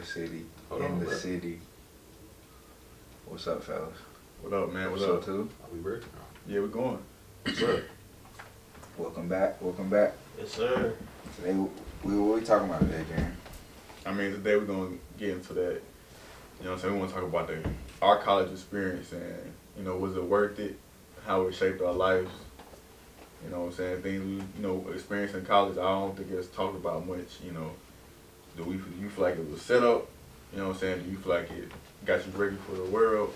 your city, in the city. What's up, fellas? What up, man? What's Episode up? 2? Are we ready? Yeah, we're going. What's up? Welcome back. Yes, sir. Today, what we talking about today, Darren? I mean, today we're going to get into that. You know what I'm saying? We want to talk about our college experience and, you know, was it worth it? How it shaped our lives. You know what I'm saying? Things we, experienced in college, I don't think it's talked about much, you know. Do you feel like it was set up? You know what I'm saying? Do you feel like it got you ready for the world?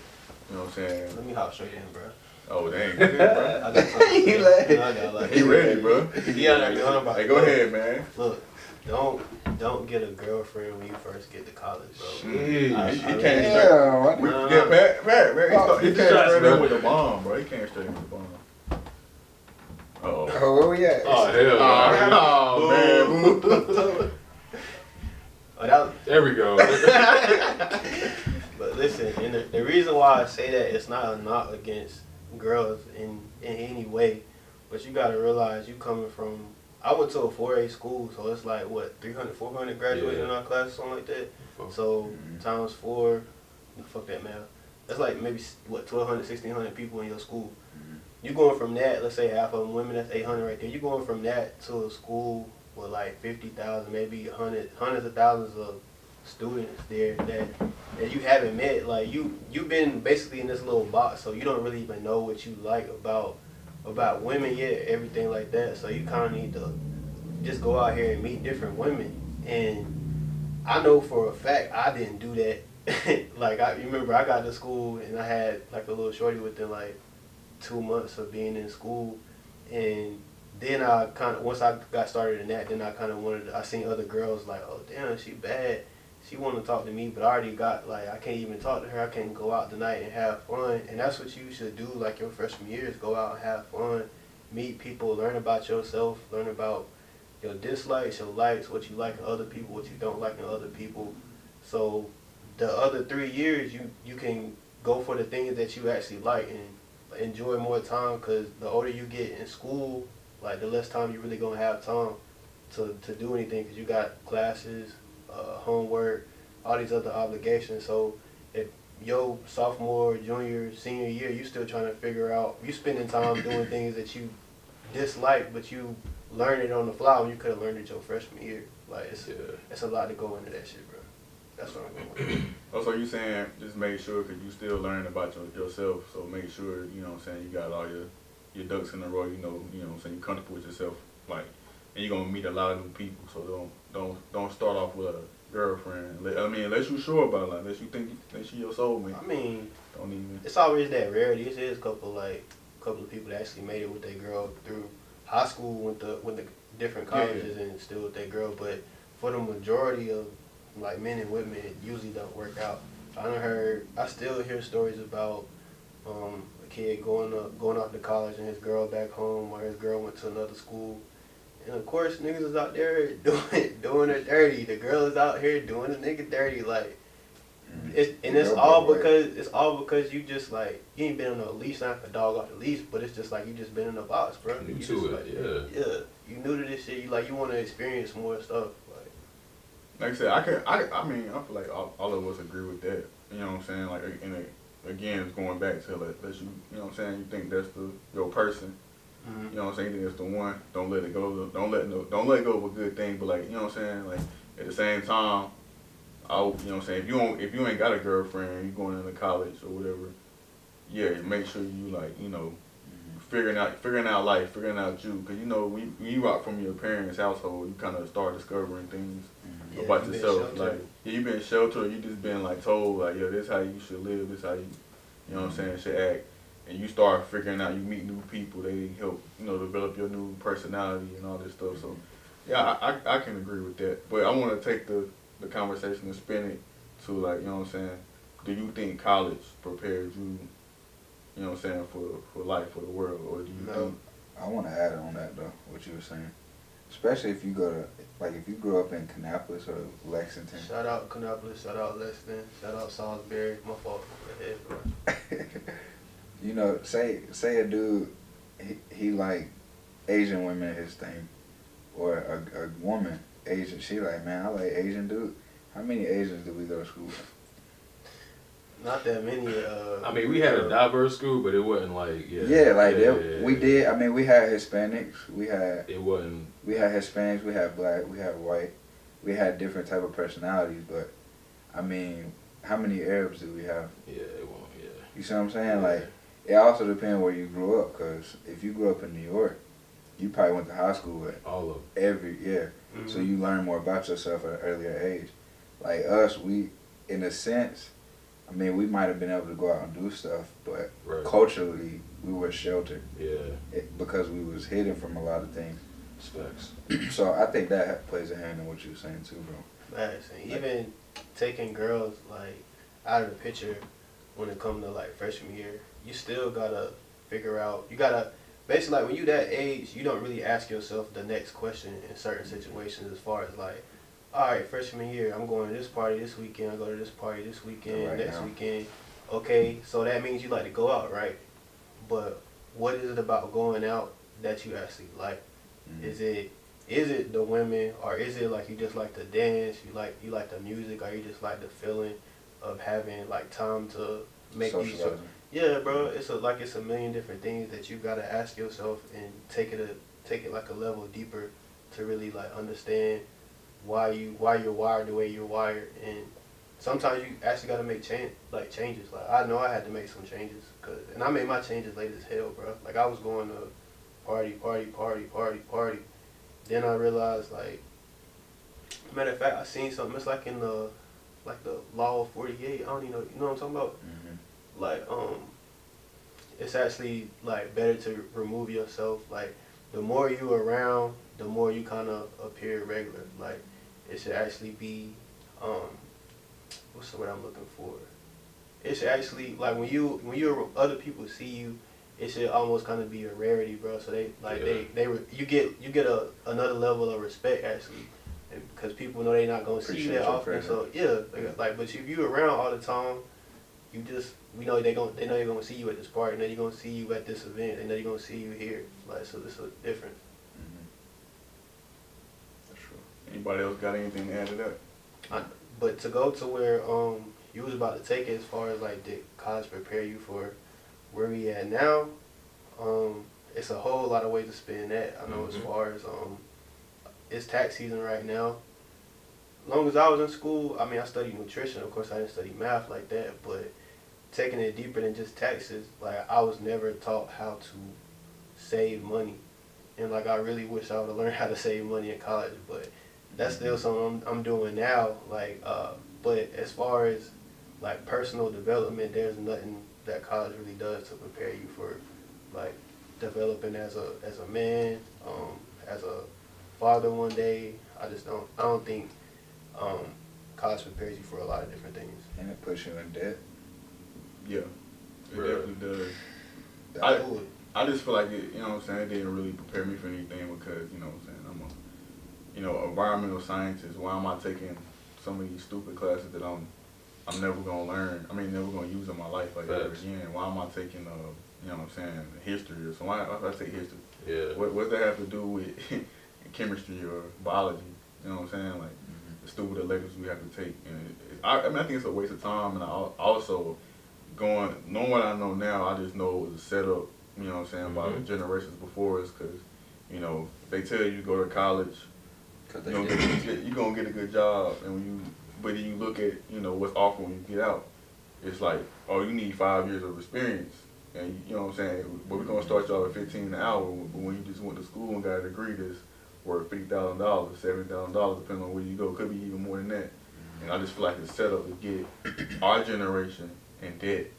You know what I'm saying? Let me hop straight in, bro. Oh, dang. Go ahead, bro. I got something. He like- I got like. He ready, bro. Yeah, about Hey, go ahead, man. Look, don't get a girlfriend when you first get to college, bro. He I came really- straight. Nah. Yeah, Pat, man. He came straight bro. in with the bomb, bro. He came straight in with the bomb. Uh-oh. Oh, where we at? Oh, hell Oh, man. Oh, that was, There we go. but listen, and the reason why I say that it's not a knock against girls in any way, but you gotta realize you coming from. I went to a 4A school, so it's like what 300, 400 graduating in our class, something like that. So times 4, fuck that math. That's like maybe what 1,200, 1,600 people in your school. You going from that, let's say half of them women, that's 800 right there. You going from that to a school with like 50,000, maybe hundreds of thousands of students there that you haven't met. Like you've been basically in this little box, so you don't really even know what you like about women yet, everything like that. So you kind of need to just go out here and meet different women. And I know for a fact I didn't do that. Like you remember I got to school and I had like a little shorty within like 2 months of being in school, and then I kind of, once I got started in that, then I kind of I seen other girls like, oh damn, she bad, she want to talk to me, but I already got, like, I can't even talk to her, I can't go out tonight and have fun. And that's what you should do, like your freshman year, is go out and have fun, meet people, learn about yourself, learn about your dislikes, your likes, what you like in other people, what you don't like in other people. So the other 3 years, you can go for the things that you actually like and enjoy more time, because the older you get in school, like the less time you really gonna have time to do anything, because you got classes, homework, all these other obligations. So if your sophomore, junior, senior year, you still trying to figure out, you spending time doing things that you dislike, but you learn it on the fly when you could have learned it your freshman year. Like it's a lot to go into that shit, bro. That's what I'm going with. Also, you saying just make sure, because you still learning about yourself, so make sure, you know what I'm saying, you got all your ducks in a row, you know what I'm saying, you're comfortable with yourself, like, and you're going to meet a lot of new people, so don't start off with a girlfriend. I mean, unless you're sure about it, like, unless you think she your soulmate. I mean, don't even. It's always that rarity. It is a couple of people that actually made it with their girl through high school, went the different colleges and still with their girl, but for the majority of like men and women, it usually don't work out. I still hear stories about a kid going off to college and his girl back home, or his girl went to another school. And of course, niggas is out there doing her dirty. The girl is out here doing the nigga dirty, like. It's all because you just like, you ain't been on a leash, not a dog off the leash, but it's just like you just been in a box, bro. New You to just it, like, yeah. You new to this shit. You want to experience more stuff. Like I said, I mean, I feel like all of us agree with that. You know what I'm saying? Like, and again, it's going back to let you, you know what I'm saying? You think that's your person. Mm-hmm. You know what I'm saying? You think it's the one. Don't let it go. Don't let go of a good thing. But like, you know what I'm saying? Like, at the same time, you know what I'm saying? If you ain't got a girlfriend, you going into college or whatever, yeah, make sure you like, you know, figuring out life, figuring out you, because you know when you out from your parents' household, you kind of start discovering things about yourself. Like, you been sheltered, you just been like told like, yeah, this how you should live, this how you know what I'm saying, should act, and you start figuring out, you meet new people, they help, you know, develop your new personality and all this stuff. So yeah, I can agree with that, but I want to take the conversation and spin it to, like, you know what I'm saying, do you think college prepared you, you know what I'm saying, for life, for the world, or do you think? I want to add on that though, what you were saying, especially if you go to, like, if you grew up in Kannapolis or Lexington. Shout out Kannapolis, shout out Lexington, shout out Salisbury. My fault. Go ahead, bro. You know, say a dude, he like Asian women his thing, or a woman Asian, she like, man, I like Asian dude. How many Asians did we go to school with? Not that many. I mean, we had a diverse school, but it wasn't like We did. I mean, we had Hispanics. It wasn't. We had Hispanics. We had black. We had white. We had different type of personalities. But I mean, how many Arabs do we have? Yeah, it won't. Yeah. You see what I'm saying? Yeah. Like, it also depends where you grew up. Cause if you grew up in New York, you probably went to high school with All of every year. Mhm. So you learn more about yourself at an earlier age. Like us, we, in a sense, I mean, we might have been able to go out and do stuff, but right. culturally, we were sheltered Yeah. because we was hidden from a lot of things. Facts. So I think that plays a hand in what you were saying too, bro. Facts. And even taking girls like out of the picture when it comes to like freshman year, you still gotta figure out. You gotta basically like when you that age, you don't really ask yourself the next question in certain situations as far as like, all right, freshman year, I'm going to this party this weekend. I go to this party this weekend, Right next now. weekend. Okay, so that means you like to go out, right? But what is it about going out that you actually like? Mhm. Is it the women, or is it like you just like to dance? You like the music, or you just like the feeling of having like time to make these. Socializing. Yeah, bro. It's a million different things that you gotta ask yourself and take it like a level deeper to really like understand why you're wired the way you're wired. And sometimes you actually gotta make changes. Like I know I had to make some changes, and I made my changes late as hell, bro. Like I was going to party. Then I realized, like, matter of fact, I seen something. It's like in the Law of 48. I don't even know. You know what I'm talking about? Mhm. Like, it's actually like better to remove yourself. Like, the more you around, the more you kind of appear regular. Like, it should actually be, what's the word I'm looking for? It should actually like when other people see you, it should almost kind of be a rarity, bro. So you get another level of respect actually, because people know they're not gonna see you Appreciate that your often. presence. So yeah, like but if you around all the time, we know they know you're gonna see you at this party, they know you're gonna see you at this event, they know you're gonna see you here. Like so, this is different. Mhm. That's true. Anybody else got anything to add to that? But to go to where you was about to take it as far as like did college prepare you for where we at now, it's a whole lot of ways to spend that. I know as far as it's tax season right now. As long as I was in school, I mean I studied nutrition. Of course I didn't study math like that, but taking it deeper than just taxes, like I was never taught how to save money. And like I really wish I would have learned how to save money in college, but that's still something I'm doing now. Like, but as far as like personal development, there's nothing that college really does to prepare you for like developing as a man, as a father one day. I don't think college prepares you for a lot of different things. And it puts you in debt. Yeah, it Right. definitely does. That's I just feel like it, you know what I'm saying, it didn't really prepare me for anything because, you know what I'm saying, I'm a environmental scientist. Why am I taking some of these stupid classes that I'm never gonna learn? I mean, never gonna use in my life like ever Facts. again. Why am I taking you know what I'm saying, history or something? Why I take history? Yeah. What does that have to do with chemistry or biology? You know what I'm saying? Like the stupid electives we have to take. And I mean, I think it's a waste of time. And I also knowing what I know now, I just know it was a setup. You know what I'm saying, by the generations before us, because you know they tell you go to college, you're gonna get a good job, and but then you look at what's offered when you get out, it's like, oh, you need 5 years of experience, and you know what I'm saying, but we're gonna start y'all at 15 an hour, but when you just went to school and got a degree that's worth $50,000, $70,000, depending on where you go, could be even more than that. And I just feel like it's set up to get our generation in debt.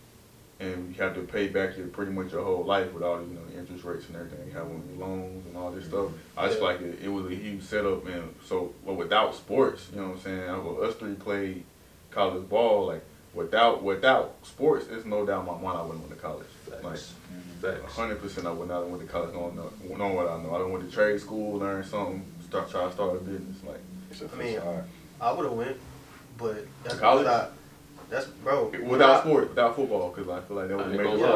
And you have to pay back pretty much your whole life with all the interest rates and everything you have on your loans and all this stuff. I just feel like it was a huge setup, and so without sports, you know what I'm saying. Us three played college ball. Like without sports, there's no doubt in my mind I wouldn't went to college. Facts. Like 100% I would not have went to college knowing what I know. I done went to trade school, learn something, try to start a business. Like it's a I mean, facade. I would have went, but that's college? That's bro. without sport, without football, because I feel like that I was ain't a gonna major lie,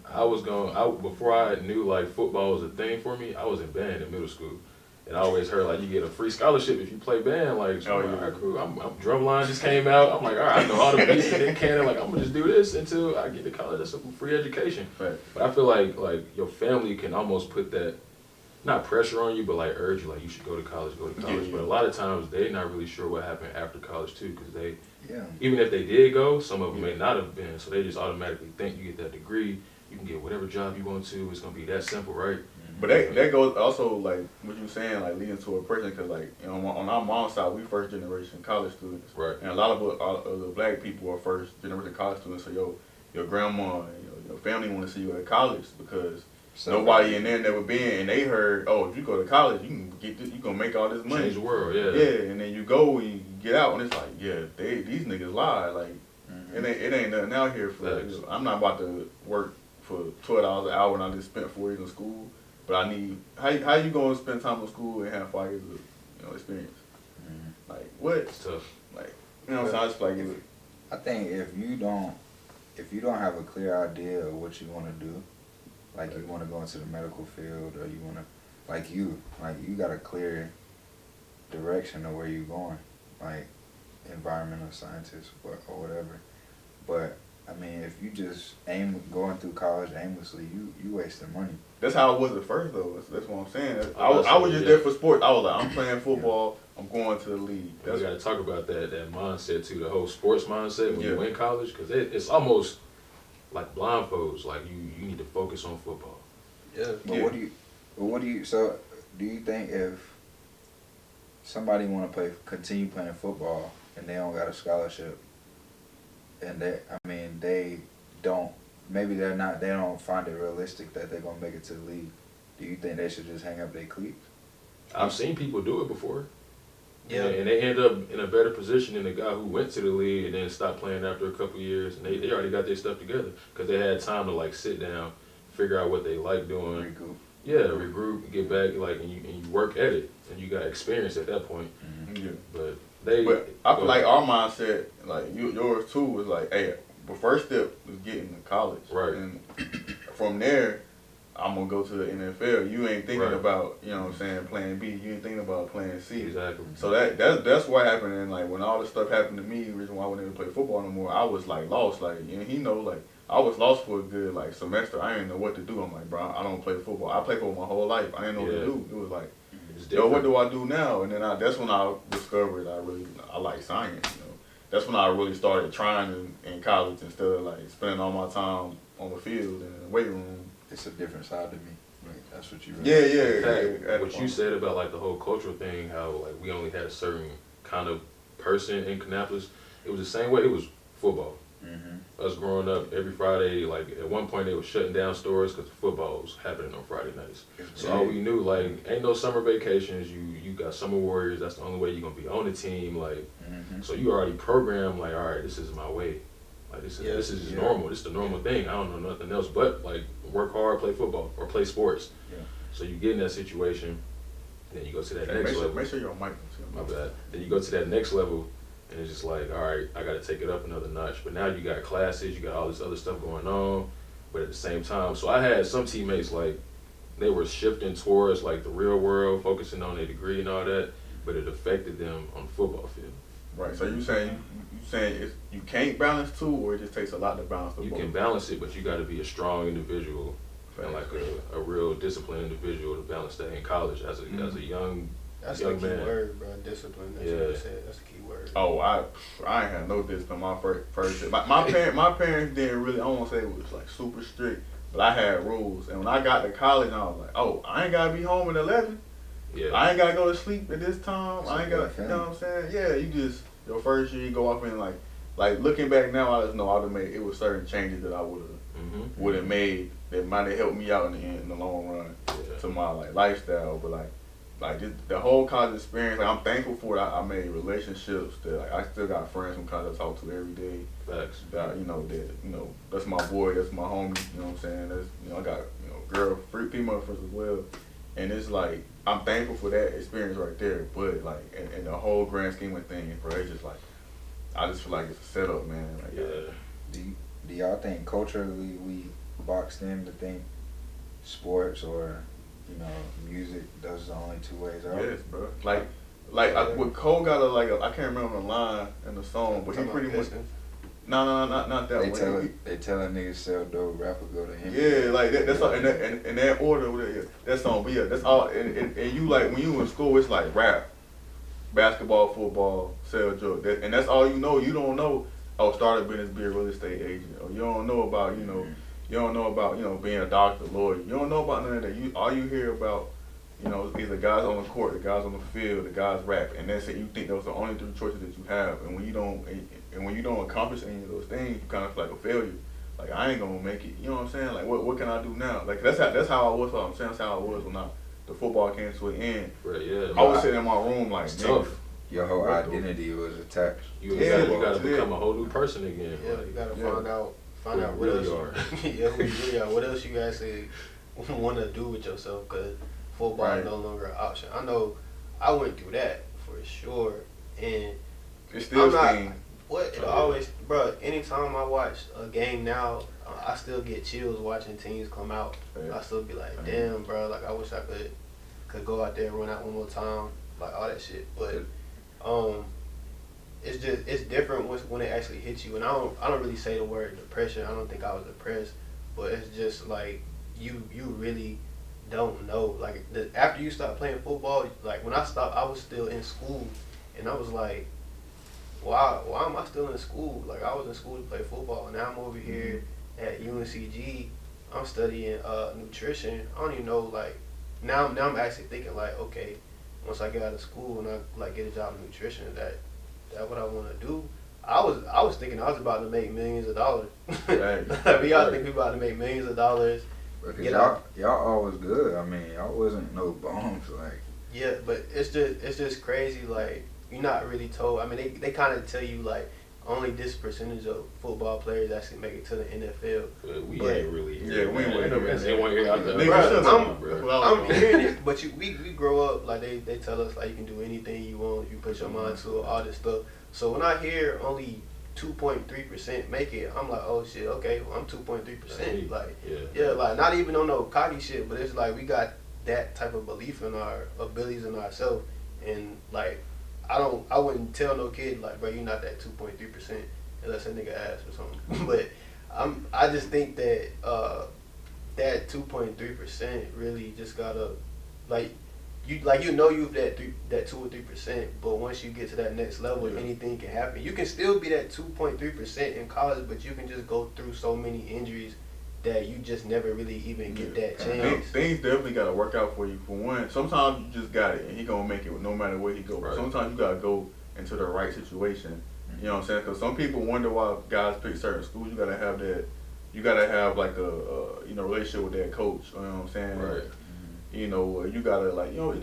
part. bro. Before I knew like football was a thing for me, I was in band in middle school. And I always heard like you get a free scholarship if you play band. Like, so Oh, I'm like, yeah. all right, cool. I'm Drumline just came out. I'm like, all right, I know all the beats in canon. Like, I'm gonna just do this until I get to college. That's a free education. Right. But I feel like your family can almost put that, not pressure on you, but like urge you, like you should go to college, go to college. Yeah. But a lot of times they're not really sure what happened after college too, because they, Yeah. even if they did go, some of them may not have been. So they just automatically think you get that degree, you can get whatever job you want to. It's gonna be that simple, right? But that goes also like what you saying, like leading to a person, because like you know on our mom's side we first generation college students, Right. and a lot of the black people are first generation college students. So your grandma and your family want to see you at college because nobody in there never been, and they heard, oh, if you go to college you can get this, you gonna make all this money. Change the world, yeah. Yeah, and then you go and you get out and it's like, yeah, these niggas lie, like it ain't nothing out here for. Facts. I'm not about to work for $12 an hour and I just spent 4 years in school. But I need how you gonna spend time in school and have 5 years of experience? Like what? It's tough. Like you know what I'm saying? I just like I think if you don't have a clear idea of what you want to do, like you want to go into the medical field or you want to, like you got a clear direction of where you're going, like environmental scientist or whatever. But I mean, if you just going through college aimlessly, you wasting money. that's how it was at first though. That's what I'm saying. I was just there for sports. I was like, I'm playing football. I'm going to the league. We got to talk about that mindset too, the whole sports mindset when Yeah. you in college, because it's almost like blindfolds. Like you need to focus on football. Yeah. But Yeah. what do you? So do you think if somebody want to continue playing football and they don't got a scholarship, and they don't, maybe they don't find it realistic that they're gonna make it to the league, do you think they should just hang up their cleats? I've seen people do it before. Yeah. And they end up in a better position than the guy who went to the league and then stopped playing after a couple of years. And they already got their stuff together because they had time to like sit down, figure out what they like doing. Regroup. Yeah, regroup, get back, like, and you work at it, and you got experience at that point. yeah. But I feel like our mindset, like yours too, was like, hey, the first step was getting to college, Right. And from there, I'm gonna go to the NFL. You ain't thinking Right. about, you know what I'm saying, playing B. You ain't thinking about playing C. exactly. So that's what happened. And like when all this stuff happened to me, the reason why I wouldn't even play football no more, I was like lost. Like like I was lost for a good like semester. I didn't know what to do. I'm like, bro, I don't play football. I played football my whole life. I didn't know what to do. It was like, It's yo, what different. do I do now? And then that's when I discovered I like science. That's when I really started trying in college instead of like spending all my time on the field and in the weight room. It's a different side to me. Like, that's what you. Yeah. Fact, yeah. what you said about like the whole cultural thing, how like we only had a certain kind of person in Kannapolis, it was the same way. It was football. Mm-hmm. Us growing up every Friday, like at one point they were shutting down stores because football was happening on Friday nights. So all we knew, like, ain't no summer vacations. You got summer warriors. That's the only way you're gonna be on the team. Like, so you already programmed. Like, all right, this is my way. Like this is just normal. This is the normal thing. I don't know nothing else but like work hard, play football, or play sports. Yeah. So you get in that situation, then you go to that next level. Make sure you're on mic. My bad. Then you go to that next level, and it's just like, all right, I got to take it up another notch. But now you got classes, you got all this other stuff going on, but at the same time, so I had some teammates like they were shifting towards like the real world, focusing on their degree and all that, but it affected them on the football field. Right. So you saying you can't balance two, or it just takes a lot to balance the You both? can balance it, but you got to be a strong individual and like a real disciplined individual to balance that in college as a young That's young the key man. word, bro. Discipline. That's what you said. That's the key word. Oh, I ain't had no discipline my first year. My parents didn't really. I don't want to say it was like super strict, but I had rules. And when I got to college, I was like, oh, I ain't gotta be home at 11. Yeah. I ain't gotta go to sleep at this time. So I ain't gotta. You know what I'm saying? Yeah, you just your first year you go off and like looking back now, I just know I would have made it was certain changes that I would have made that might have helped me out in the long run to my like lifestyle. But like just the whole college experience, like I'm thankful for it. I made relationships that like I still got friends from college I talk to every day. Facts. That that's my boy, that's my homie. You know what I'm saying? That's I got female friends as well. And it's like I'm thankful for that experience right there. But like in the whole grand scheme of things, bro, it's just like I just feel like it's a setup, man. Like, Do y'all think culturally we boxed in to think sports or music. Those are the only two ways out. Yes, bro. With Cole got I can't remember the line in the song, but he pretty much. No, not that one. They telling niggas sell dope, rapper go to him. Yeah, like that's all in that order. That song, but yeah, that's all. And you like when you in school, it's like rap, basketball, football, sell drugs, and that's all you know. You don't know. Oh, start a business, be a real estate agent. Or you don't know about you don't know about being a doctor, lawyer. You don't know about none of that. All you hear about is the guys on the court, the guys on the field, the guys rap, and that's it. You think those are the only three choices that you have, and when you don't accomplish any of those things, you kind of feel like a failure. Like I ain't gonna make it. You know what I'm saying? Like what can I do now? Like that's how I was. I'm saying that's how I was when the football came to an end. Right, yeah. I was sitting in my room like, it's tough. Your whole identity was attached. You gotta become a whole new person again. Yeah, you gotta find out what else you are. Yeah, who you really are. What else you actually want to do with yourself? Because football is no longer an option. I know I went through that for sure, and it's still sting. It always, bro. Anytime I watch a game now, I still get chills watching teams come out. Yeah. I still be like, damn, bro. Like I wish I could go out there and run out one more time, like all that shit. But it's different when it actually hits you. And I don't really say the word depression. I don't think I was depressed, but it's just like you really don't know. Like after you stop playing football, like when I stopped, I was still in school, and I was like, why am I still in school? Like I was in school to play football, and now I'm over here at UNCG. I'm studying nutrition. I don't even know. Like now I'm actually thinking like, okay, once I get out of school and I like get a job in nutrition, that what I want to do. I was thinking I was about to make millions of dollars. Right. Like, y'all think we about to make millions of dollars. Because y'all always good. I mean, y'all wasn't no bums. Like yeah, but it's just crazy. Like you're not really told. I mean, they kind of tell you like only this percentage of football players actually make it to the NFL. But we ain't really here. Yeah, we ain't I'm hearing it, but we grow up like they tell us like you can do anything you want if you put your mind to it, all this stuff. So when I hear only 2.3% make it, I'm like, oh shit, okay, well, I'm 2.3%. Like yeah, like not even on no cocky shit, but it's like we got that type of belief in our abilities in ourselves, and like I wouldn't tell no kid like, bro, you're not that 2.3% unless a nigga asks or something. But I just think that that 2.3% really just gotta you've that 2 or 3%, but once you get to that next level, anything can happen. You can still be that 2.3% in college, but you can just go through so many injuries that you just never really even get that chance. Things definitely gotta work out for you. For one, sometimes you just got it, and he gonna make it no matter where he goes. Right. Sometimes you gotta go into the right situation. You know what I'm saying? Because some people wonder why guys pick certain schools. You gotta have that. You gotta have like a relationship with that coach. You know what I'm saying? Right. You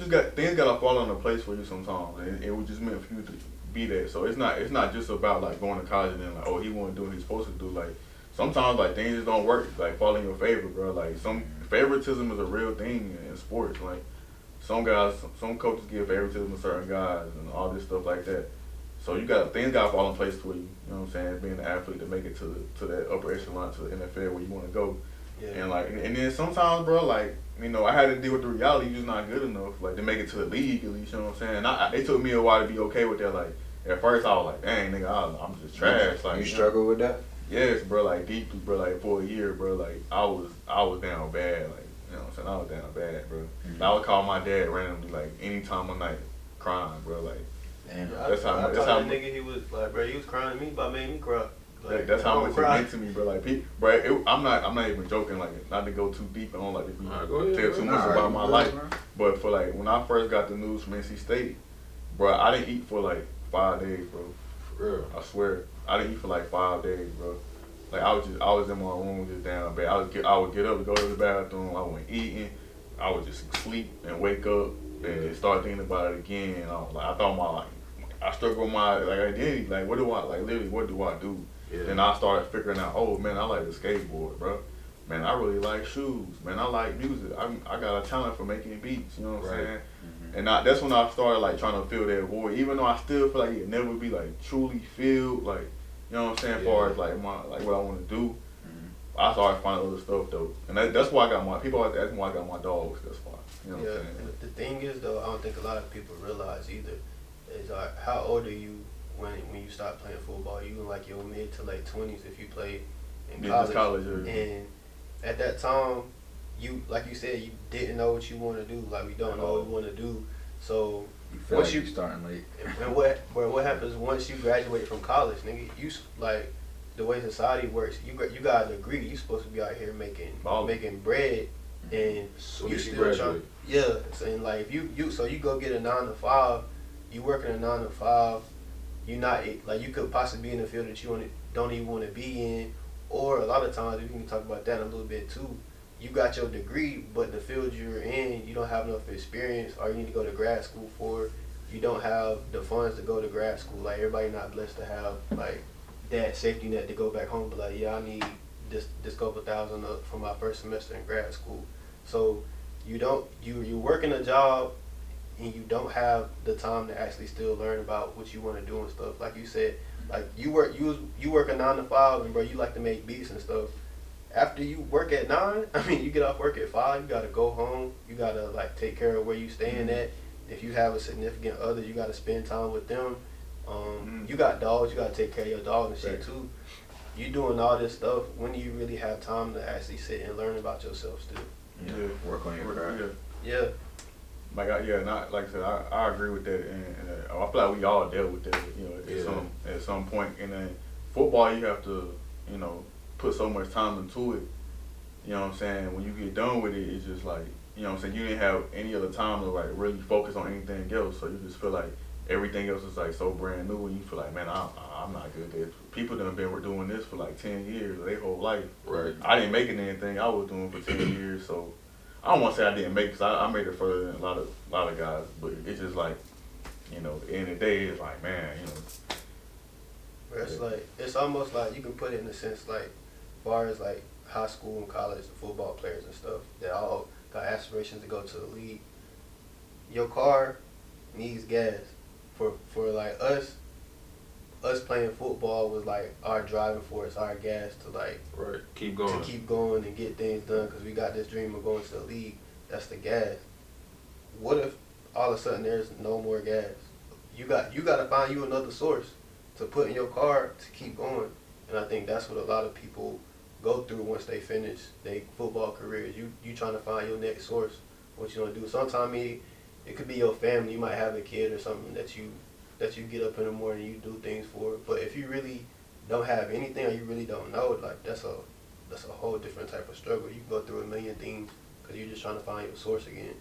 gotta things gotta fall into place for you sometimes, and it was just meant for you to be there. So it's not just about like going to college and then like, oh, he won't do what he's supposed to do. Like sometimes like things just don't work, like fall in your favor, bro. Like some favoritism is a real thing in sports. Like some coaches give favoritism to certain guys and all this stuff like that. So things gotta fall in place for you. You know what I'm saying? Being an athlete to make it to that upper echelon, to the NFL where you want to go. Yeah. And then sometimes, bro, like I had to deal with the reality. You're just not good enough, like to make it to the league at least. You know what I'm saying? It took me a while to be okay with that. Like at first I was like, dang nigga, I'm just trash. Like you struggle with that? Yes, bro. Like deeply, bro. Like for a year, bro. Like I was down bad. Like you know what I'm saying? I was down bad, bro. Mm-hmm. I would call my dad randomly, like any time of night, crying, bro. Like damn. That's how nigga he was like, bro. He was crying to me about making me cry. Like, that's how much it meant to me, bro. Like, I'm not even joking. Like, not to go too deep. I don't like to tell too much about my life. But for like when I first got the news from NC State, bro, I didn't eat for like 5 days, bro. For real. I swear, I didn't eat for like 5 days, bro. Like I was in my room just down bad. I would get up and go to the bathroom. I wasn't eating. I would just sleep and wake up and just start thinking about it again. And I thought I struggled with my identity. Like what do I do? Yeah. Then I started figuring out, oh man, I like to skateboard, bro. Man, I really like shoes. Man, I like music. I got a talent for making beats. You know what I'm saying? Mm-hmm. And that's when I started like trying to fill that void. Even though I still feel like it never be like truly filled, like you know what I'm saying, as far as like what I want to do. I started finding other stuff though, and that's why I got my people always ask me why I got my dogs. That's why. You know what I'm saying? The thing is though, I don't think a lot of people realize either is how old are you when you start playing football? You in like your mid to late 20s if you play in college. And at that time, you like you said, you didn't know what you want to do. Like we don't know what we want to do. So You feel once like you starting late. And what happens once you graduate from college, nigga? You like the way society works. You got a degree. You supposed to be out here making bread, and So you still still graduate. and like if you so you go get a 9 to 5. You working a 9 to 5. You not like you could possibly be in a field that you don't even want to be in, or a lot of times we can talk about that a little bit too. You got your degree, but the field you're in, you don't have enough experience, or you need to go to grad school for. You don't have the funds to go to grad school. Like everybody not blessed to have like that safety net to go back home. But like, yeah, I need this couple thousand up for my first semester in grad school. So you working a job, and you don't have the time to actually still learn about what you want to do and stuff. Like you said, like you work a 9 to 5, and bro, you like to make beats and stuff. After you work at 9, I mean, you get off work at 5. You gotta go home. You gotta like take care of where you staying at. If you have a significant other, you gotta spend time with them. You got dogs. You gotta take care of your dog and shit too. You doing all this stuff. When do you really have time to actually sit and learn about yourself still? Yeah. Work on your craft. Yeah. Like not like I said, I agree with that, and I feel like we all dealt with that, you know, at some point. And then football, you have to, you know, put so much time into it. You know what I'm saying? When you get done with it, it's just like, you know what I'm saying, you didn't have any other time to like really focus on anything else. So you just feel like everything else is like so brand new, and you feel like, man, I'm not good at this. People that have been doing this for like 10 years, their whole life. Right. I didn't make it anything I was doing for 10 years, so I don't want to say I didn't make it, because I made it further than a lot of guys. But it's just like, you know, at the end of the day, it's like, man, you know. It's like, it's almost like you can put it in a sense like, as far as like high school and college football players and stuff that all got aspirations to go to the league. Your car needs gas. For like us playing football was like our driving force, our gas to like keep going and get things done, because we got this dream of going to the league. That's the gas. What if all of a sudden there's no more gas? You got to find you another source to put in your car to keep going. And I think that's what a lot of people go through once they finish their football careers. You trying to find your next source, what you want to do. Sometimes it could be your family. You might have a kid or something that you get up in the morning and you do things for. But if you really don't have anything, or you really don't know, like that's a whole different type of struggle. You can go through a million things because you're just trying to find your source again.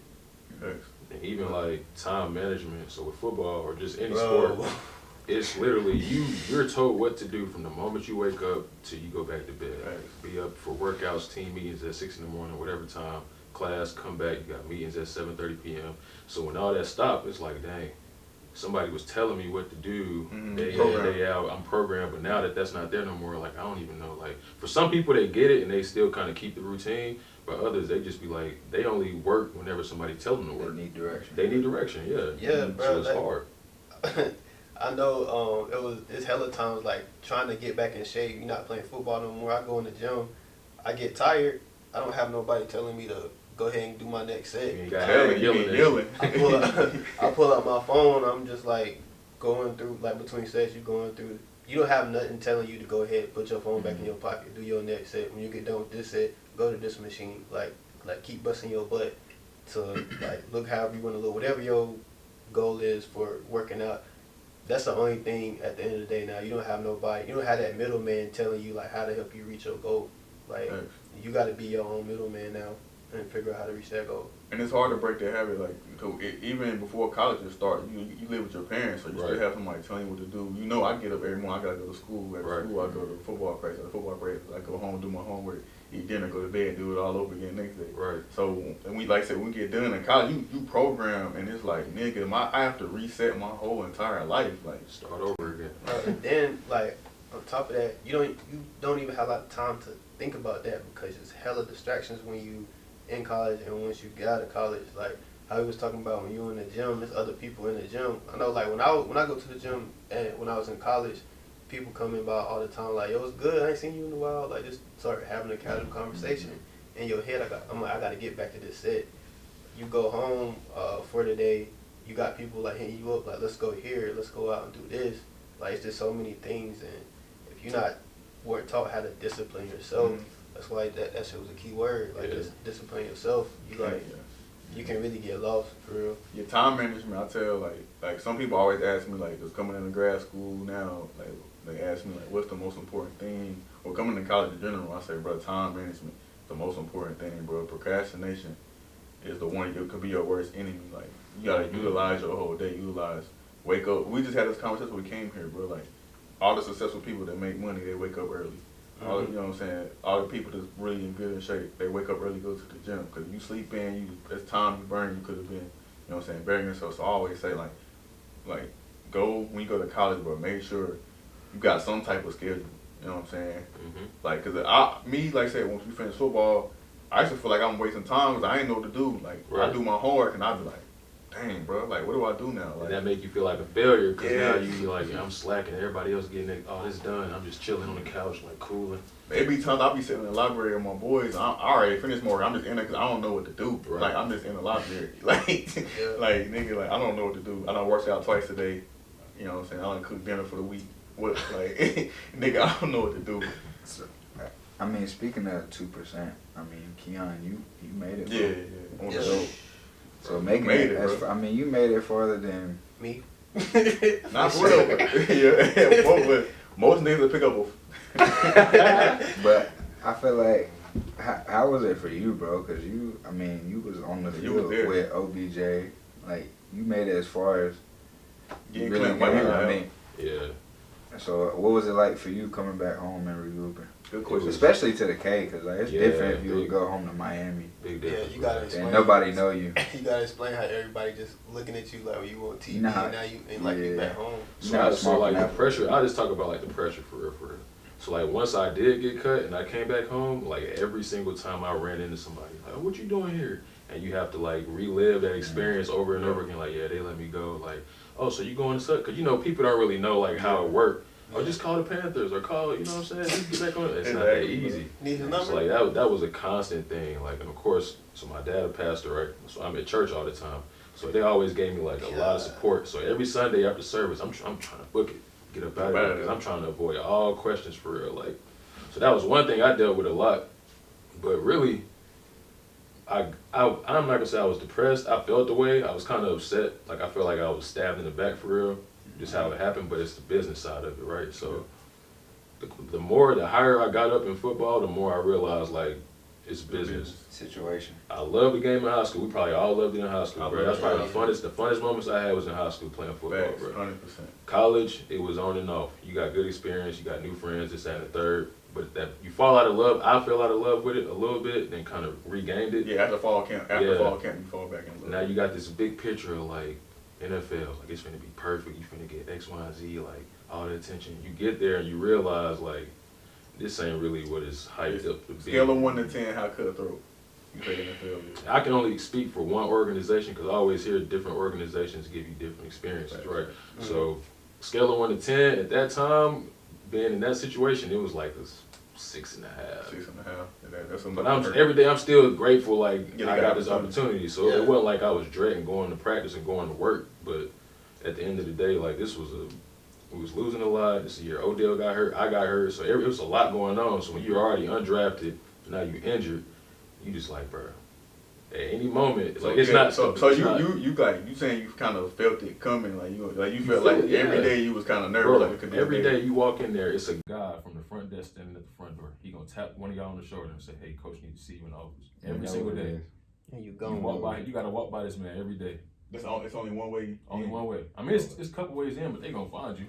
And even like time management. So with football or just any sport, it's literally you're told what to do from the moment you wake up till you go back to bed. Be up for workouts, team meetings at 6 in the morning, whatever time. Class, come back, you got meetings at 7:30 p.m. So when all that stopped, it's like, dang, somebody was telling me what to do day in, day out. I'm programmed, but now that that's not there no more, like I don't even know. Like for some people, they get it and they still kind of keep the routine. But others, they just be like, they only work whenever somebody tells them to work. They need direction. Yeah, bro. So it's hard. I know it's hella times like trying to get back in shape. You're not playing football no more. I go in the gym, I get tired. I don't have nobody telling me to go ahead and do my next set. Yelling. I pull out my phone. I'm just like going through, like between sets, you going through. You don't have nothing telling you to go ahead, put your phone back in your pocket, do your next set. When you get done with this set, go to this machine. Like keep busting your butt to like look however you want to look. Whatever your goal is for working out, that's the only thing at the end of the day. Now you don't have nobody. You don't have that middleman telling you like how to help you reach your goal. Like you got to be your own middleman now and figure out how to reach that goal. And it's hard to break that habit, like, even before college starts, you live with your parents, so you still have somebody telling you what to do. You know, I get up every morning, I gotta go to school. After school, I go to football practice. After football practice, I go home, do my homework, eat dinner, go to bed, do it all over again next day. So, and like I said, when we get done in college, you program, and it's like, nigga, I have to reset my whole entire life, like start over again. And then, like, on top of that, you don't even have a lot of time to think about that, because it's hella distractions when you in college and once you get out of college. Like how he was talking about when you in the gym, there's other people in the gym. I know, like when I go to the gym and when I was in college, people coming by all the time like, yo, it's good. I ain't seen you in a while. Like, just start having a casual conversation. In your head, I'm like, I got to get back to this set. You go home for the day. You got people like hitting you up like, let's go here, let's go out and do this. Like, it's just so many things, and if you're not weren't taught how to discipline yourself, that's why that shit was a key word. Like, just discipline yourself. You can really get lost for real. Your time management, I tell like some people always ask me like, just coming into grad school now, like they ask me like, what's the most important thing? Or coming to college in general, I say, bro, time management is the most important thing, bro. Procrastination is the one that could be your worst enemy. Like, you gotta utilize your whole day. Wake up. We just had this conversation when we came here, bro. Like, all the successful people that make money, they wake up early. All you know what I'm saying? All the people that's really in good shape, they wake up early, go to the gym. Because you sleep in, there's time you burn, you could have been, you know what I'm saying, burying yourself. So I always say, like, go, when you go to college, bro, make sure you got some type of schedule. You know what I'm saying? Like, because like I said, once we finish football, I used to feel like I'm wasting time because I ain't know what to do. Like, I do my homework and I be like, dang, bro, like, what do I do now? Like, and that make you feel like a failure because now you like, I'm slacking. Everybody else getting all this done. I'm just chilling on the couch, like, cooling. Maybe times I'll be sitting in the library with my boys. I already finished more. I'm just in it because I don't know what to do. Right. Like, I'm just in the library. Like, like, nigga, like, I don't know what to do. I done worked out twice a day. You know what I'm saying? I done cooked dinner for the week. What, like, nigga, I don't know what to do. So, I mean, speaking of 2%, I mean, Keeon, you made it. Yeah. Yeah. So making it, I mean, you made it farther than me. Not well, but most niggas will pick up But I feel like, how was it for you, bro? Because you was on the field with OBJ. Like, you made it as far as getting really claimed by him. I mean, yeah. So what was it like for you coming back home and regrouping? Good question. Especially to the K, because like, it's different if you would go home to Miami. Big difference. Yeah, you gotta explain. And nobody know you. You gotta explain how everybody just looking at you like you on TV and now you you back home. So like the pressure, I just talk about like the pressure for real. So like once I did get cut and I came back home, like every single time I ran into somebody, like, oh, what you doing here? And you have to like relive that experience over and over again. Like, yeah, they let me go. Like, oh, so you going to suck? Because, you know, people don't really know like how it worked. Or just call the Panthers or call, you know what I'm saying? Just get back on it. It's not that easy. Need his number? So like that was a constant thing. Like, and of course, so my dad a pastor, right? So I'm at church all the time. So they always gave me like a lot of support. So every Sunday after service, I'm trying to book it, get up out of there, because I'm trying to avoid all questions for real. Like, so that was one thing I dealt with a lot. But really, I'm not gonna say I was depressed. I felt the way. I was kind of upset. Like, I felt like I was stabbed in the back for real. Just how it happened, but it's the business side of it, right? So the higher I got up in football, the more I realized like it's business. Situation. I love the game in high school. We probably all loved it in high school, bro. That's probably the funnest moments I had was in high school playing football, bro. 100%. College, it was on and off. You got good experience, you got new friends, this, that, and the third. But that you fall out of love. I fell out of love with it a little bit, then kind of regained it. Yeah, after fall camp, you fall back in love. Now you got this big picture of like NFL, like it's finna be perfect. You finna get X, Y, and Z, like all the attention. You get there and you realize like this ain't really what it's hyped up to be. Scale of 1 to 10, how cutthroat you play NFL? I can only speak for one organization because I always hear different organizations give you different experiences, right? Mm-hmm. So scale of 1 to 10, at that time, being in that situation, it was like a 6.5. 6.5. That's but every day I'm still grateful, like I got this opportunity. So it wasn't like I was dreading going to practice and going to work. But at the end of the day, like we was losing a lot. This year Odell got hurt, I got hurt. So it was a lot going on. So when you're already undrafted, now you're injured, you just like, bro, at any moment, like it's not. So you saying you kind of felt it coming, like you felt like every day you was kind of nervous. Bro, like it could be every day you walk in there, it's a guy from the front desk standing at the front door. He gonna tap one of y'all on the shoulder and say, "Hey, coach, need to see you in the office." Every single day. And you walk by. You gotta walk by this man every day. It's only one way. Only one way. I mean, it's a couple ways in, but they gonna find you.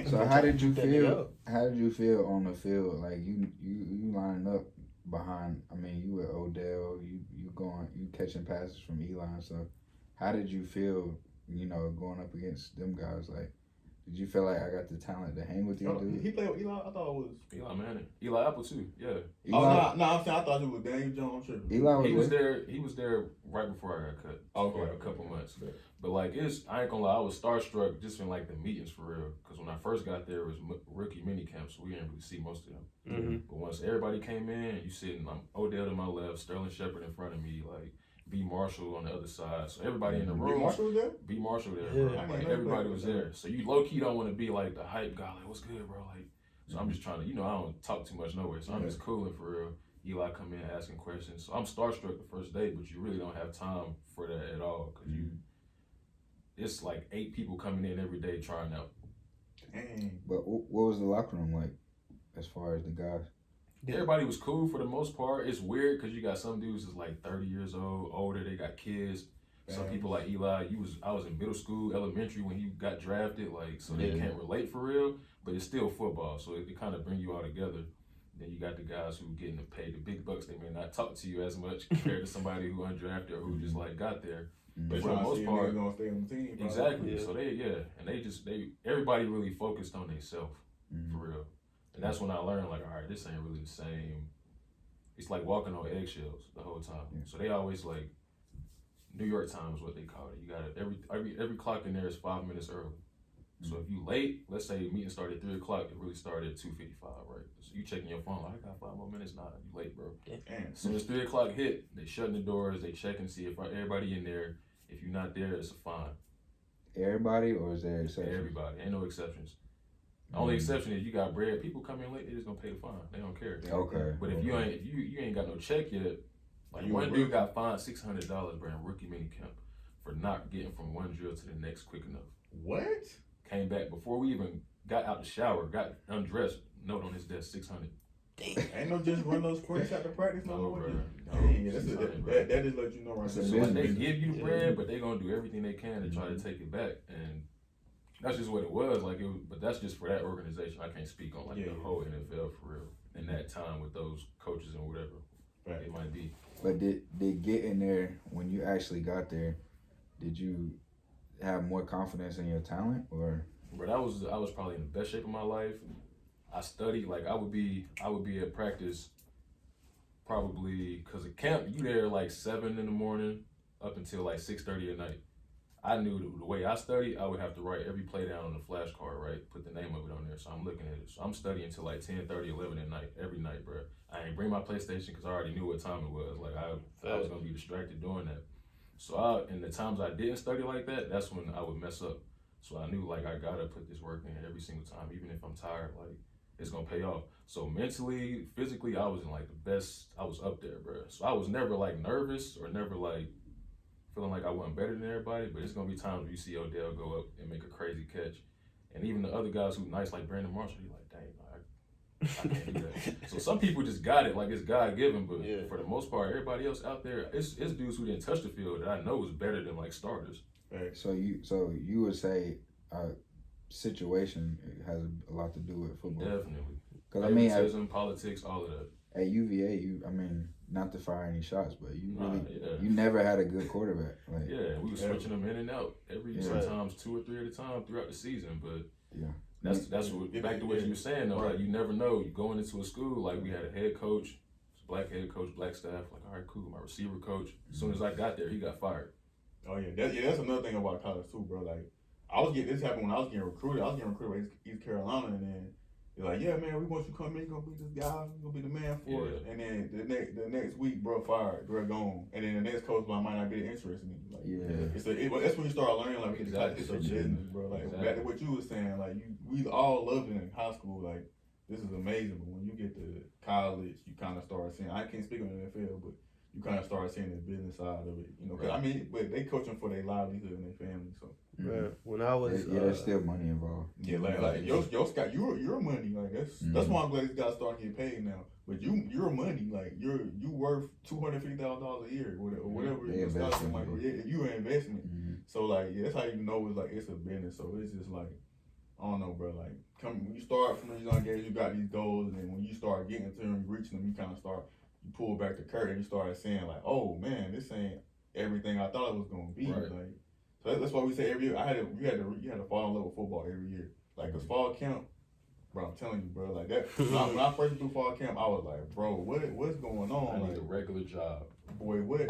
So how did you feel? How did you feel on the field? Like you lining up behind. I mean, you with Odell. You catching passes from Eli and stuff. How did you feel? You know, going up against them guys. Like, Did you feel like I got the talent to hang with these dudes? He played with Eli. I thought it was Eli Manning, Eli Apple too. Yeah. Eli, I'm saying I thought it was Daniel Jones. Eli He was there. He was there right before I got cut. Okay. For like a couple months. But like I ain't gonna lie, I was starstruck just in like the meetings for real. Because when I first got there, it was rookie mini camp, so we didn't really see most of them. Mm-hmm. But once everybody came in, you sitting, Odell to my left, Sterling Shepard in front of me, like B Marshall on the other side. So everybody in the room. B Marshall was there. B Marshall there, Yeah. bro. Like everybody was there. So you low key don't want to be like the hype guy, like what's good, bro? Like, so I'm just trying to, I don't talk too much nowhere. So I'm just cooling for real. Eli come in asking questions. So I'm starstruck the first day, but you really don't have time for that at all because it's like 8 people coming in every day trying out. Dang. But what was the locker room like as far as the guys? Everybody was cool for the most part. It's weird because you got some dudes that's like 30 years old, older. They got kids. Some people like Eli. I was in middle school, elementary when he got drafted. Like so they can't relate for real. But it's still football, so it kind of bring you all together. Then you got the guys who getting paid the big bucks. They may not talk to you as much compared to somebody who undrafted or who just like got there. But for the most part, gonna stay on the team. Probably. Exactly. Yeah. So and everybody really focused on themselves for real. And that's when I learned like, all right, this ain't really the same. It's like walking on eggshells the whole time. Yeah. So they always like New York time is what they call it. You got every clock in there is 5 minutes early. So if you late, let's say the meeting started at 3 o'clock, it really started at 2:55, right? So you checking your phone, like, I got 5 more minutes. Nah, you late, bro. Damn. As soon as 3 o'clock hit, they shutting the doors, they check and see if everybody in there. If you're not there, it's a fine. Everybody, or is there exceptions? Everybody. Ain't no exceptions. The only exception is you got bread. People come in late, they just gonna pay the fine. They don't care. Okay. But if you ain't got no check yet, like one dude got fined $600, bro, in rookie minicamp for not getting from one drill to the next quick enough. What? Came back before we even got out the shower, got undressed. Note on his desk, 600. Ain't no just run those courts after practice no more. No, that just let you know right there. Like they give you the bread, but they gonna do everything they can to try to take it back, and that's just what it was. Like but that's just for that organization. I can't speak on like the whole NFL for real. In that time with those coaches and whatever it might be. But did get in there when you actually got there? Did you have more confidence in your talent, or? But I was probably in the best shape of my life. I studied like I would be at practice probably because at camp you there like 7 in the morning up until like 6:30 at night. I knew the way I studied, I would have to write every play down on the flashcard, right? Put the name of it on there. So I'm looking at it. So I'm studying until like 10:30, 11 at night, every night, bro. I ain't bring my PlayStation because I already knew what time it was. Like I was gonna be distracted doing that. So in the times I didn't study like that, that's when I would mess up. So I knew like I gotta put this work in every single time, even if I'm tired, like it's gonna pay off. So mentally, physically, I was in like the best, I was up there, bro. So I was never like nervous or never like feeling like I wasn't better than everybody, but it's gonna be times where you see Odell go up and make a crazy catch. And even the other guys who nice like Brandon Marshall, you're like, dang, I can't do that. So some people just got it, like it's God given, but for the most part, everybody else out there, it's dudes who didn't touch the field that I know was better than like starters. Right. So you would say situation has a lot to do with football. Definitely. Because I mean, politics, all of that. At UVA, not to fire any shots, but you never had a good quarterback. Like, we were switching them in and out sometimes 2 or 3 at a time throughout the season. But that's what back to what you were saying though. Like you never know. You going into a school like we had a head coach, black head coach, black staff. Like all right, cool. My receiver coach. As soon as I got there, he got fired. Oh yeah, that's another thing about college too, bro. Like this happened when I was getting recruited. I was getting recruited by East Carolina, and then they're like, yeah, man, we want you to come in. You're gonna be this guy. You're gonna be the man for it. And then the next week, bro, fired. Bro, gone. And then the next coach might not be interested in me. Like, that's when you start learning, like, it's a business, bro. Like, back to what you were saying, like, we all loved it in high school. Like, this is amazing. But when you get to college, you kind of start seeing, I can't speak on the NFL, but you kind of start seeing the business side of it, Cause I mean, but they coaching for their livelihood and their family, so. Right. When I was, there's still money involved. Yeah, like your Scott, your money, like that's why I'm glad these guys starting to get paid now. But your money, like you worth $250,000 a year, or whatever. Your stock like, you an investment. Mm-hmm. So like, that's how you know it's like it's a business. So it's just like, I don't know, bro. Like, when you start from these young age, you got these goals, and then when you start getting to them, reaching them, you kind of start. You pull back the curtain, you started saying like, oh man, this ain't everything I thought it was gonna be. Right. Like, so that's why we say every year you had to fall in love with football every year. Like, cause fall camp, bro, I'm telling you, bro, like that. When I first do fall camp, I was like, bro, what's going on? I need like, a regular job. Boy, what?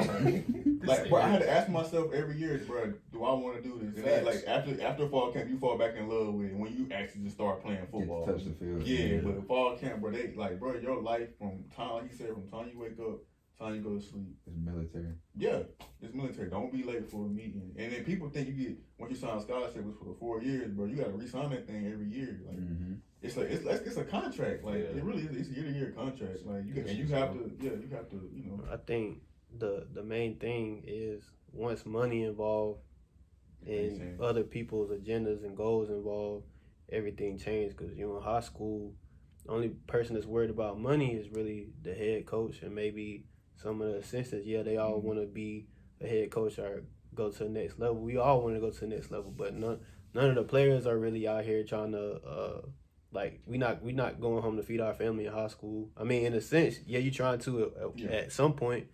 Like, bro, I had to ask myself every year, bro, do I want to do this? And then, like, after fall camp, you fall back in love with it when you actually just start playing football. Get to touch the field. Yeah, but fall camp, bro, they like, bro, your life from time, like he said, from time you wake up, time you go to sleep. It's military. Yeah, it's military. Don't be late for a meeting. And then people think you get, once you sign a scholarship, it's for the 4 years, bro. You got to re-sign that thing every year. Like, it's like it's a contract. Like, it really is. It's a year-to-year contract. Like, you have to, you know. I think the main thing is once money involved and other people's agendas and goals involved, everything changed. Because you know, in high school, the only person that's worried about money is really the head coach and maybe some of the assistants. Yeah, they all want to be a head coach or go to the next level. We all want to go to the next level, but none of the players are really out here trying to like we not going home to feed our family in high school. I mean, in a sense, yeah, you trying to at some point.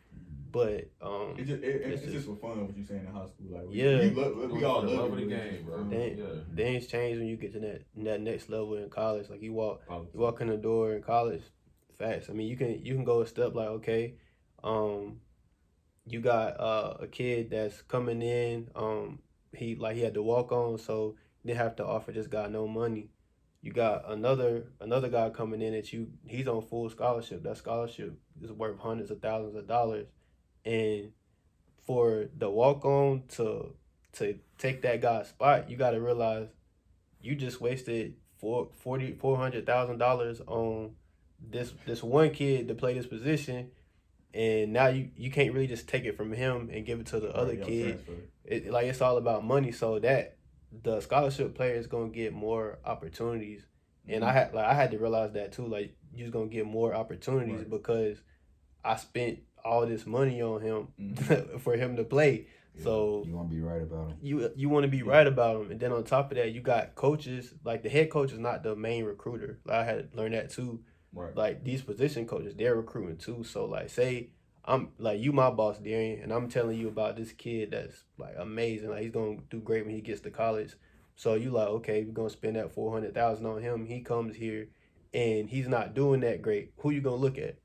But it's just for fun what you saying in high school. Like we all love the really game, bro. Things change when you get to that next level in college. Like you walk in the door in college fast. I mean, you can go a step like, okay, you got a kid that's coming in. He had to walk on, so they have to offer this guy no money. You got another guy coming in he's on full scholarship. That scholarship is worth hundreds of thousands of dollars. And for the walk-on to take that guy's spot, you got to realize you just wasted $400,000 on this one kid to play this position, and now you can't really just take it from him and give it to the other kid. It's all about money, so that the scholarship player is gonna get more opportunities, and I had to realize that too. Like you're gonna get more opportunities because I spent all this money on him for him to play. Yeah. So you want to be right about him. You want to be right about him, and then on top of that, you got coaches. Like the head coach is not the main recruiter. Like I had to learn that too. Right. Like these position coaches, they're recruiting too. So like, say I'm like you, my boss, Darian, and I'm telling you about this kid that's like amazing. Like he's gonna do great when he gets to college. So you like, okay, we're gonna spend that $400,000 on him. He comes here, and he's not doing that great. Who you gonna look at?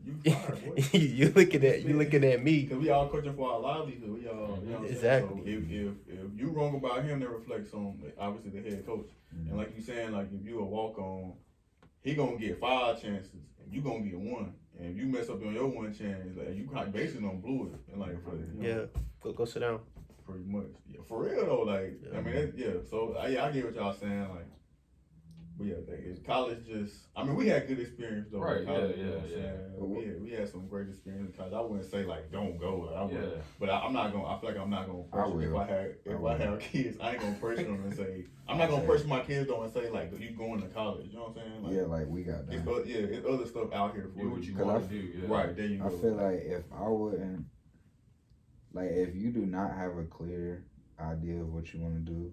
You fired, boy. you looking at me. Cause we all coaching for our livelihood. We all, you know exactly. So if you wrong about him, that reflects on obviously the head coach. And like you saying, like if you a walk on, he gonna get 5 chances, and you gonna get 1. And if you mess up on your 1 chance, like you basically don't blew it. And like go sit down. Pretty much, for real though. Like I mean, So I get what y'all saying, like. But yeah, college just. I mean, we had good experience though. Right. College, we had some great experience in college. I wouldn't say like don't go. Like, but I'm not gonna. I feel like I'm not gonna. If I have kids, I ain't gonna pressure them and say. I'm not gonna pressure my kids though and say like you going to college. You know what I'm saying? Like, like we got that. It's other stuff out here for do what you want to do. Yeah. Right there you go. I feel like if I wouldn't, like if you do not have a clear idea of what you want to do,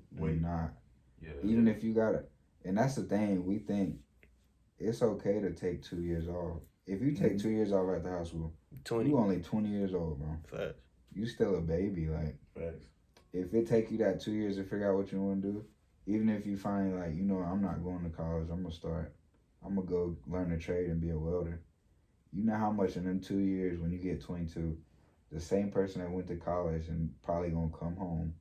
even if you got it. And that's the thing, we think it's okay to take 2 years off. If you take 2 years off after high school, you only 20 years old, bro. Facts. You still a baby, like. Facts. If it take you that 2 years to figure out what you want to do, even if you find like, I'm not going to college, I'm gonna go learn a trade and be a welder. You know how much in them 2 years when you get 22, the same person that went to college and probably gonna come home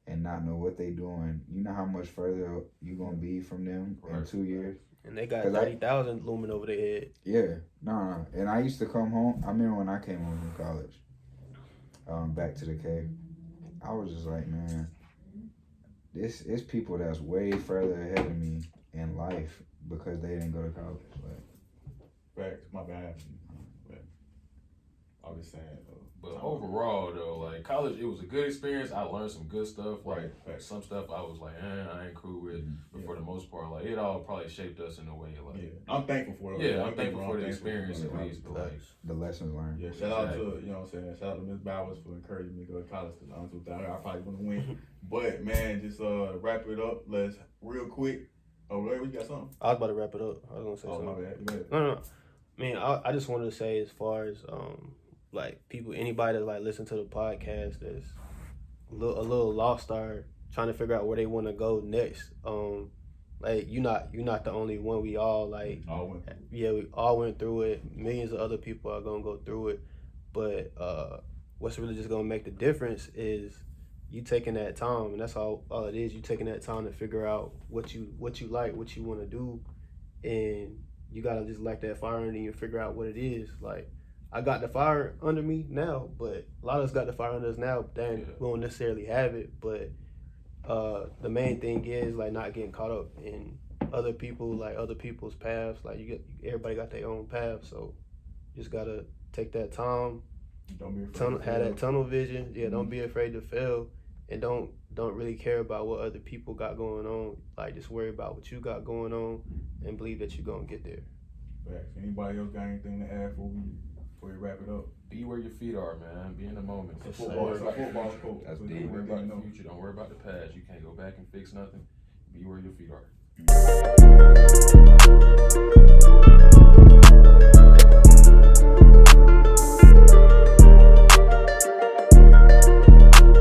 and not know what they doing, you know how much further you gonna be from them in 2 years? And they got 30,000 looming over their head. Yeah, nah. And I used to come home. I remember when I came home from college, back to the cave. I was just like, man, it's people that's way further ahead of me in life because they didn't go to college. Like, facts, my bad. I was saying though. But overall though, like college, it was a good experience. I learned some good stuff. Like right. Some stuff I was like, I ain't cool with. But for the most part, like it all probably shaped us in a way. Like I'm thankful for it. Yeah, I'm thankful for the experience at least. But like the lessons learned. Yeah, shout out to what I'm saying. Shout out to Ms. Bowers for encouraging me to go to college. Because honestly, without her, I probably wouldn't win. But man, just wrap it up. Let's real quick. Oh, Larry, you got something? I was about to wrap it up. I was gonna say something. Oh, my bad. Go ahead. No. I mean, I just wanted to say as far as like people, anybody that like listen to the podcast that's a little lost or trying to figure out where they want to go next. Like you're not the only one. We all like we all went through it. Millions of other people are gonna go through it. But what's really just gonna make the difference is you taking that time, and that's all it is. You taking that time to figure out what you like, what you want to do, and you gotta just light that fire under you and figure out what it is. Like I got the fire under me now, but a lot of us got the fire under us now. They won't necessarily have it, but the main thing is like not getting caught up in other people's paths. Like everybody got their own path, so you just gotta take that time. Don't be afraid. Have that tunnel vision. Yeah, don't be afraid to fail, and don't really care about what other people got going on. Like just worry about what you got going on, and believe that you're gonna get there. Facts. Anybody else got anything to add before we wrap it up? Be where your feet are, man. Be in the moment. Football Don't coach. That's deep. Don't worry about the future. Don't worry about the past. You can't go back and fix nothing. Be where your feet are.